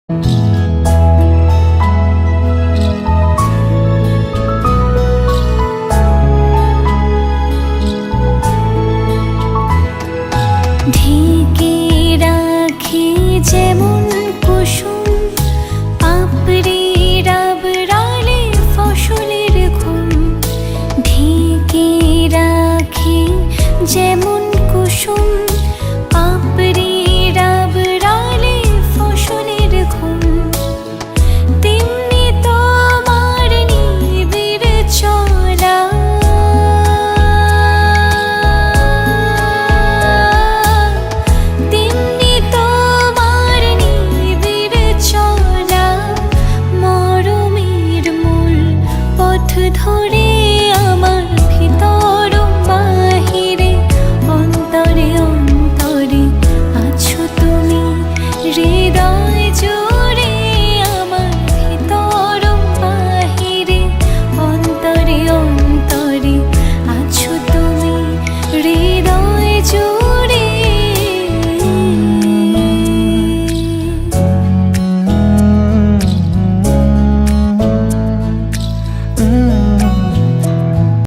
ঢেকে রাখি যেমন কুসুম পাপড়ির আবরালে ফসলের ঘুম। ঢেকে রাখি যেমন কুসুম পাপড়ির আবরালে ফসলের ঘুম। তেমনি তোমার নিবিড় চলা ধরে আমার ভিতর বাহিরে অন্তরে অন্তরে আছো তুমি। হৃদয় জুড়ে আমার ভিতর বাহিরে অন্তরে অন্তরে আছো তুমি। হৃদয় জুড়ে